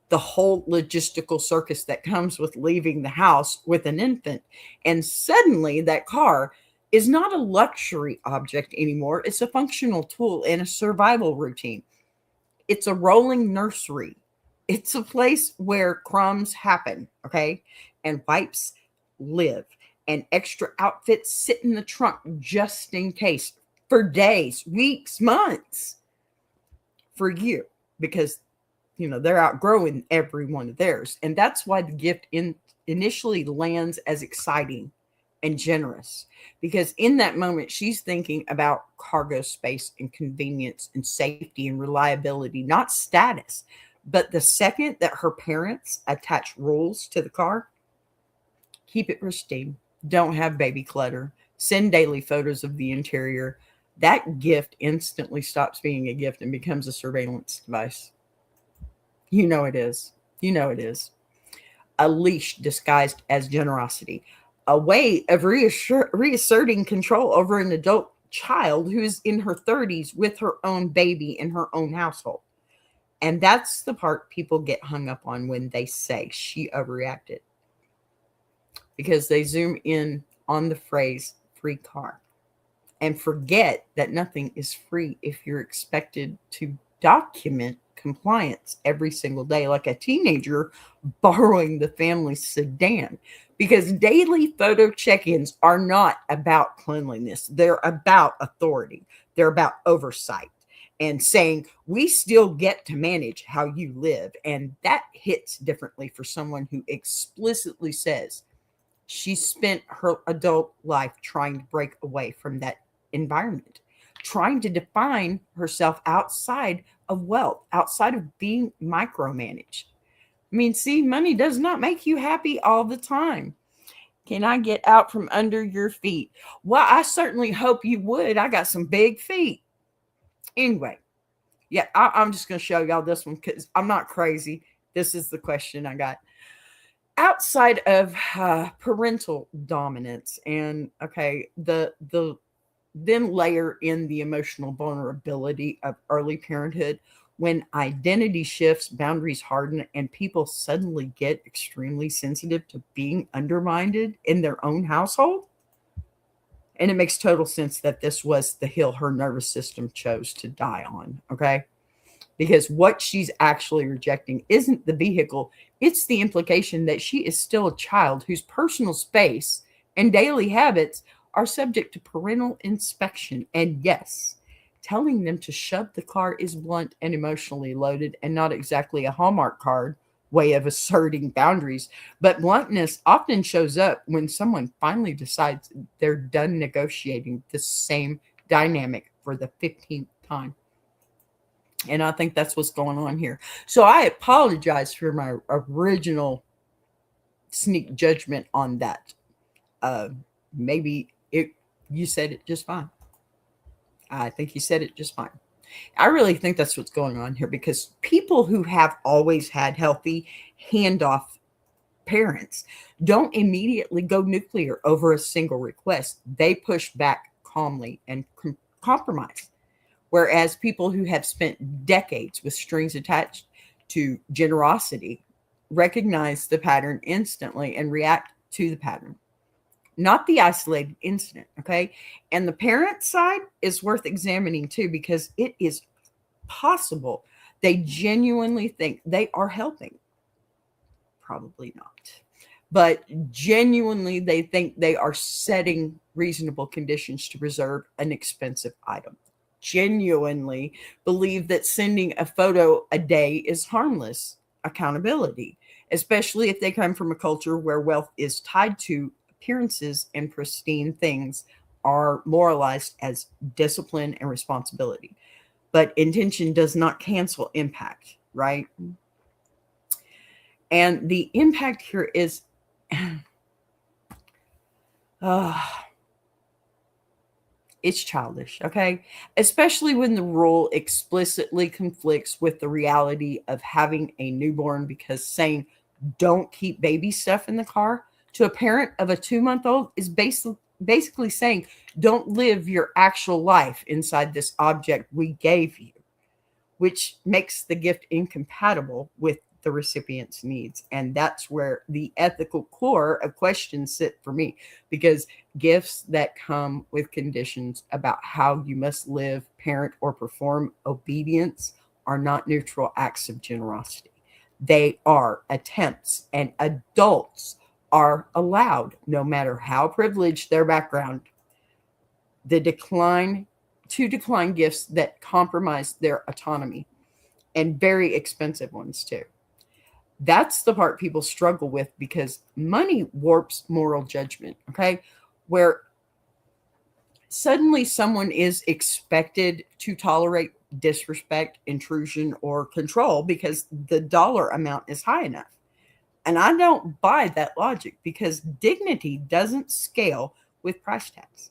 the whole logistical circus that comes with leaving the house with an infant. And suddenly that car is not a luxury object anymore. It's a functional tool and a survival routine. It's a rolling nursery. It's a place where crumbs happen, okay? And wipes live. And extra outfits sit in the trunk just in case for days, weeks, months, for a year, because they're outgrowing every one of theirs. And that's why the gift initially lands as exciting and generous, because in that moment she's thinking about cargo space and convenience and safety and reliability, not status. But the second that her parents attach rules to the car, keep it pristine, don't have baby clutter, send daily photos of the interior, that gift instantly stops being a gift and becomes a surveillance device. You know it is. You know it is. A leash disguised as generosity, a way of reasserting control over an adult child who's in her 30s with her own baby in her own household. And that's the part people get hung up on when they say she overreacted, because they zoom in on the phrase free car and forget that nothing is free if you're expected to document compliance every single day, like a teenager borrowing the family's sedan. Because daily photo check-ins are not about cleanliness. They're about authority. They're about oversight and saying, we still get to manage how you live. And that hits differently for someone who explicitly says she spent her adult life trying to break away from that environment, trying to define herself outside of wealth, outside of being micromanaged. I mean, see, money does not make you happy all the time. Can I get out from under your feet? Well, I certainly hope you would. I got some big feet. Anyway, yeah, I'm just going to show y'all this one because I'm not crazy. This is the question I got. Outside of parental dominance and, okay, the then layer in the emotional vulnerability of early parenthood, when identity shifts, boundaries harden, and people suddenly get extremely sensitive to being undermined in their own household. And it makes total sense that this was the hill her nervous system chose to die on, okay? Because what she's actually rejecting isn't the vehicle, it's the implication that she is still a child whose personal space and daily habits are subject to parental inspection. And yes, telling them to shove the car is blunt and emotionally loaded and not exactly a Hallmark card way of asserting boundaries. But bluntness often shows up when someone finally decides they're done negotiating the same dynamic for the 15th time. And I think that's what's going on here. So I apologize for my original sneak judgment on that. Maybe you said it just fine. I think you said it just fine. I really think that's what's going on here, because people who have always had healthy handoff parents don't immediately go nuclear over a single request. They push back calmly and compromise. Whereas people who have spent decades with strings attached to generosity recognize the pattern instantly and react to the pattern, not the isolated incident, okay? And the parent side is worth examining too, because it is possible they genuinely think they are helping. Probably not. But genuinely they think they are setting reasonable conditions to preserve an expensive item. Genuinely believe that sending a photo a day is harmless accountability, especially if they come from a culture where wealth is tied to appearances and pristine things are moralized as discipline and responsibility. But intention does not cancel impact, right? And the impact here is it's childish, okay? Especially when the rule explicitly conflicts with the reality of having a newborn, because saying don't keep baby stuff in the car to a parent of a 2-month-old is basically saying, don't live your actual life inside this object we gave you, which makes the gift incompatible with the recipient's needs. And that's where the ethical core of questions sit for me, because gifts that come with conditions about how you must live, parent, or perform obedience are not neutral acts of generosity. They are attempts, and adults are allowed, no matter how privileged their background, to decline gifts that compromise their autonomy, and very expensive ones too. That's the part people struggle with, because money warps moral judgment, okay? Where suddenly someone is expected to tolerate disrespect, intrusion, or control because the dollar amount is high enough. And I don't buy that logic, because dignity doesn't scale with price tags.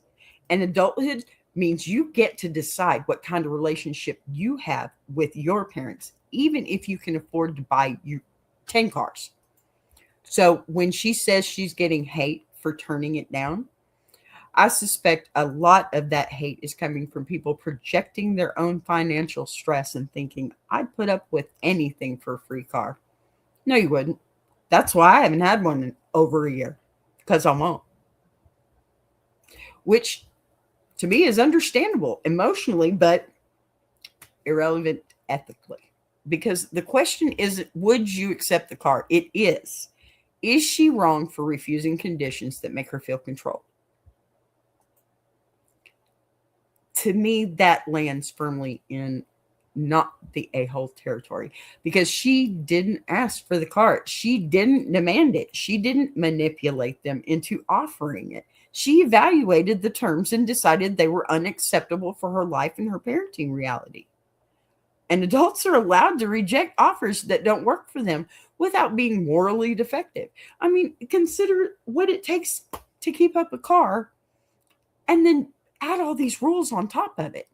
And adulthood means you get to decide what kind of relationship you have with your parents, even if you can afford to buy you 10 cars. So when she says she's getting hate for turning it down, I suspect a lot of that hate is coming from people projecting their own financial stress and thinking, I'd put up with anything for a free car. No, you wouldn't. That's why I haven't had one in over a year, because I won't. Which to me is understandable emotionally, but irrelevant ethically. Because the question isn't, would you accept the car? It is. Is she wrong for refusing conditions that make her feel controlled? To me, that lands firmly in not the a-hole territory, because she didn't ask for the car. She didn't demand it. She didn't manipulate them into offering it. She evaluated the terms and decided they were unacceptable for her life and her parenting reality. And adults are allowed to reject offers that don't work for them without being morally defective. I mean, consider what it takes to keep up a car and then add all these rules on top of it.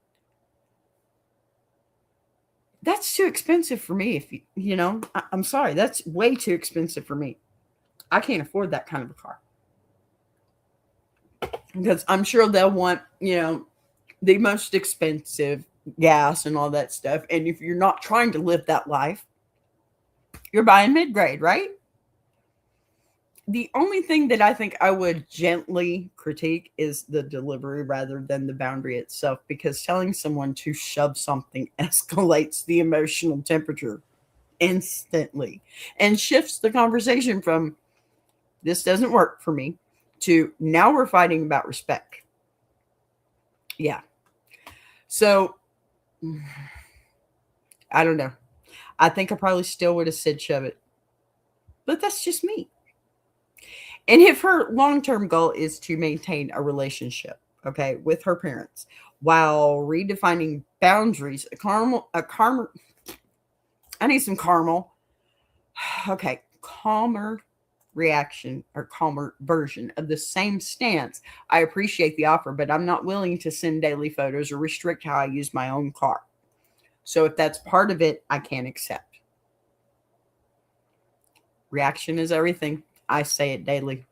That's too expensive for me. If I'm sorry, that's way too expensive for me. I can't afford that kind of a car, because I'm sure they'll want, the most expensive gas and all that stuff. And if you're not trying to live that life, you're buying mid-grade, right? The only thing that I think I would gently critique is the delivery rather than the boundary itself, because telling someone to shove something escalates the emotional temperature instantly and shifts the conversation from this doesn't work for me to now we're fighting about respect. Yeah. So I don't know. I think I probably still would have said shove it, but that's just me. And if her long-term goal is to maintain a relationship, okay, with her parents while redefining boundaries, I need some caramel. Okay, calmer reaction or calmer version of the same stance. I appreciate the offer, but I'm not willing to send daily photos or restrict how I use my own car. So if that's part of it, I can't accept. Reaction is everything. I say it daily.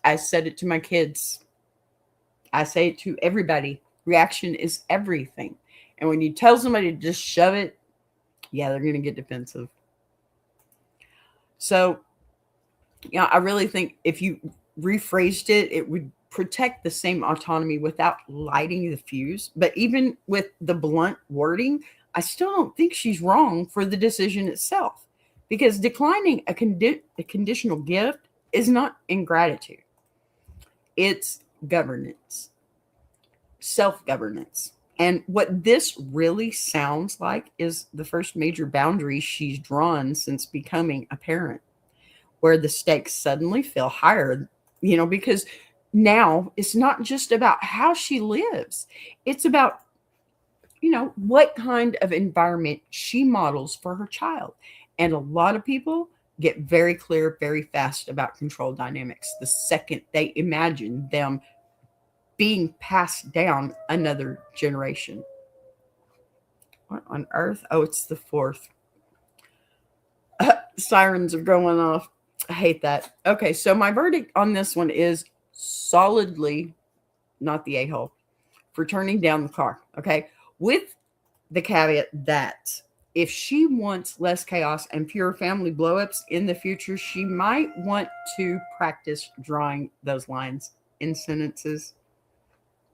I said it to my kids. I say it to everybody. Reaction is everything. And when you tell somebody to just shove it, yeah, they're going to get defensive. So, I really think if you rephrased it, it would protect the same autonomy without lighting the fuse. But even with the blunt wording, I still don't think she's wrong for the decision itself, because declining a conditional gift is not ingratitude. It's governance, self-governance. And what this really sounds like is the first major boundary she's drawn since becoming a parent, where the stakes suddenly feel higher, because now it's not just about how she lives. It's about, what kind of environment she models for her child. And a lot of people get very clear very fast about control dynamics the second they imagine them being passed down another generation. What on earth? Oh, it's the fourth. Sirens are going off. I hate that. Okay, so my verdict on this one is solidly not the a-hole, for turning down the car. Okay. With the caveat that if she wants less chaos and fewer family blowups in the future, she might want to practice drawing those lines in sentences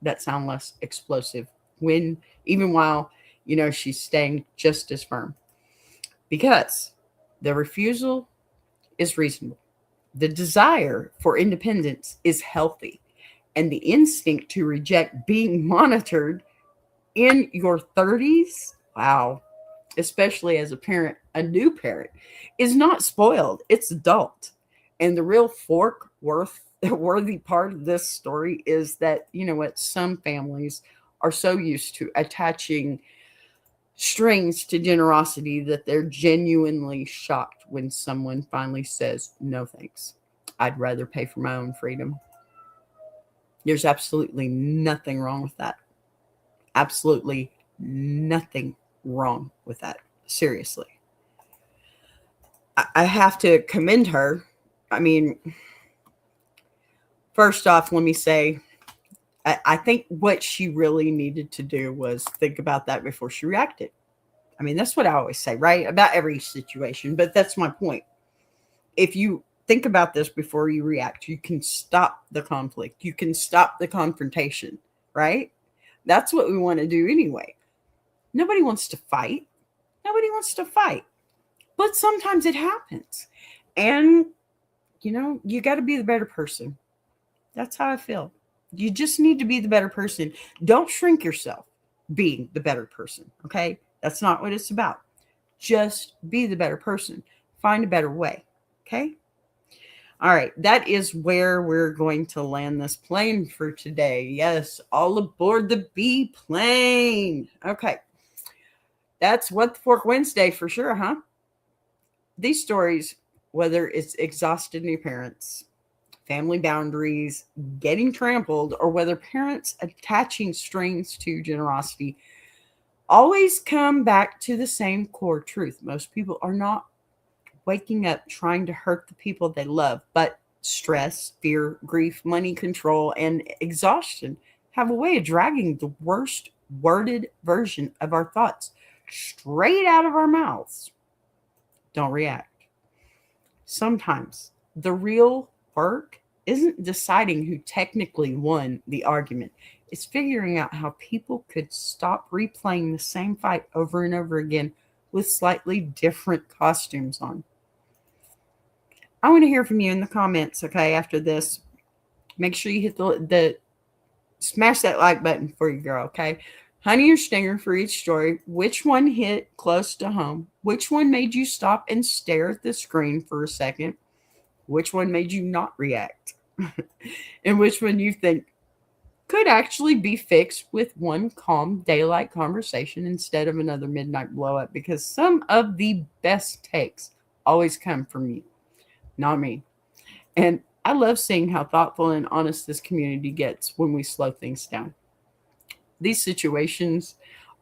that sound less explosive when, even while, she's staying just as firm. Because the refusal is reasonable. The desire for independence is healthy. And the instinct to reject being monitored in your 30s, wow, especially as a parent, a new parent, is not spoiled. It's adult. And the real worthy part of this story is that, some families are so used to attaching strings to generosity that they're genuinely shocked when someone finally says, no thanks. I'd rather pay for my own freedom. There's absolutely nothing wrong with that. Absolutely nothing wrong with that. Seriously. I have to commend her. I mean, first off, let me say, I think what she really needed to do was think about that before she reacted. I mean, that's what I always say, right? About every situation, but that's my point. If you think about this before you react, you can stop the conflict. You can stop the confrontation, right? That's what we want to do anyway. Nobody wants to fight. Nobody wants to fight. But sometimes it happens. And, you got to be the better person. That's how I feel. You just need to be the better person. Don't shrink yourself being the better person, okay? That's not what it's about. Just be the better person. Find a better way, okay? All right, that is where we're going to land this plane for today. Yes, all aboard the B plane. Okay, that's What the Fork Wednesday for sure, huh? These stories, whether it's exhausted new parents, family boundaries, getting trampled, or whether parents attaching strings to generosity, always come back to the same core truth. Most people are not waking up trying to hurt the people they love, but stress, fear, grief, money control, and exhaustion have a way of dragging the worst worded version of our thoughts straight out of our mouths. Don't react. Sometimes the real work isn't deciding who technically won the argument. It's figuring out how people could stop replaying the same fight over and over again with slightly different costumes on. I want to hear from you in the comments, okay, after this. Make sure you hit the smash that like button for your girl, okay? Honey or stinger for each story. Which one hit close to home? Which one made you stop and stare at the screen for a second? Which one made you not react? And which one you think could actually be fixed with one calm daylight conversation instead of another midnight blow up? Because some of the best takes always come from you, not me. And I love seeing how thoughtful and honest this community gets when we slow things down. These situations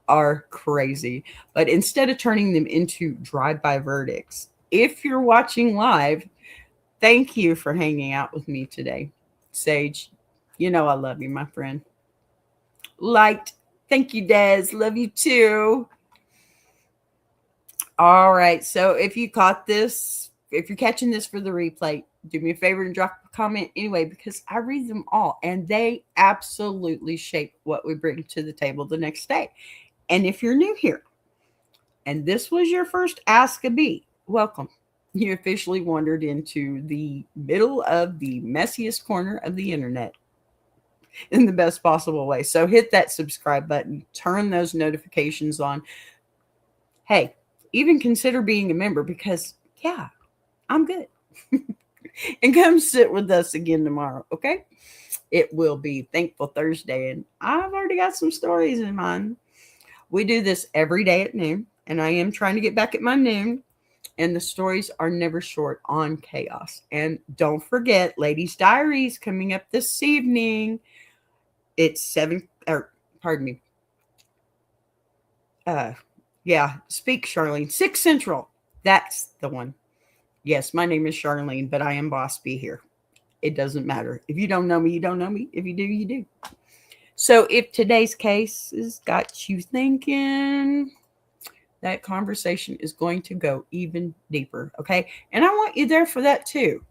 are crazy, but instead of turning them into drive-by verdicts, if you're watching live, thank you for hanging out with me today. Sage, I love you, my friend. Light, thank you, Des. Love you too. All right, so if you caught this, if you're catching this for the replay, do me a favor and drop a comment anyway, because I read them all and they absolutely shape what we bring to the table the next day. And if you're new here and this was your first Ask a Bee, welcome. You officially wandered into the middle of the messiest corner of the internet in the best possible way. So hit that subscribe button, turn those notifications on. Hey, even consider being a member because, yeah, I'm good. And come sit with us again tomorrow, okay? It will be Thankful Thursday, and I've already got some stories in mind. We do this every day at noon, and I am trying to get back at my noon, and the stories are never short on chaos. And don't forget, Ladies' Diaries coming up this evening. It's Speak Charlene, 6 Central. That's the one. Yes, my name is Charlene, but I am Boss B here. It doesn't matter. If you don't know me, you don't know me. If you do, you do. So if today's case has got you thinking, that conversation is going to go even deeper. Okay. And I want you there for that too.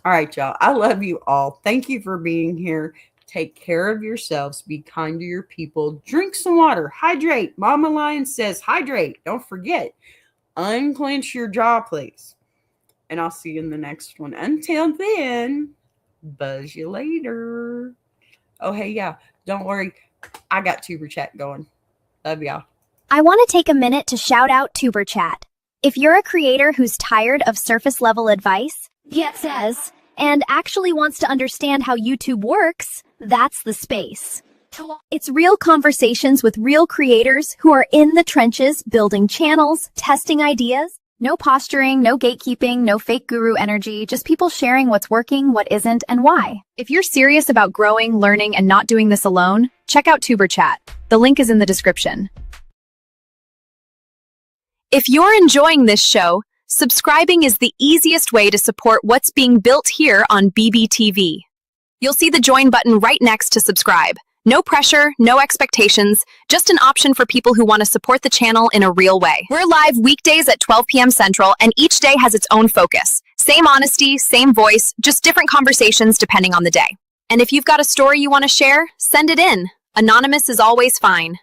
All right, y'all. I love you all. Thank you for being here. Take care of yourselves. Be kind to your people. Drink some water. Hydrate. Mama Lion says hydrate. Don't forget. Unclench your jaw, please. And I'll see you in the next one. Until then, buzz you later. Oh, hey, yeah. Don't worry. I got Tuber Chat going. Love y'all. I want to take a minute to shout out Tuber Chat. If you're a creator who's tired of surface level advice, and actually wants to understand how YouTube works, that's the space. It's real conversations with real creators who are in the trenches building channels, testing ideas. No posturing, no gatekeeping, no fake guru energy, just people sharing what's working, what isn't, and why. If you're serious about growing, learning, and not doing this alone, check out Tuber Chat. The link is in the description. If you're enjoying this show, subscribing is the easiest way to support what's being built here on BBTV. You'll see the join button right next to subscribe. No pressure, no expectations, just an option for people who want to support the channel in a real way. We're live weekdays at 12 p.m. Central, and each day has its own focus. Same honesty, same voice, just different conversations depending on the day. And if you've got a story you want to share, send it in. Anonymous is always fine.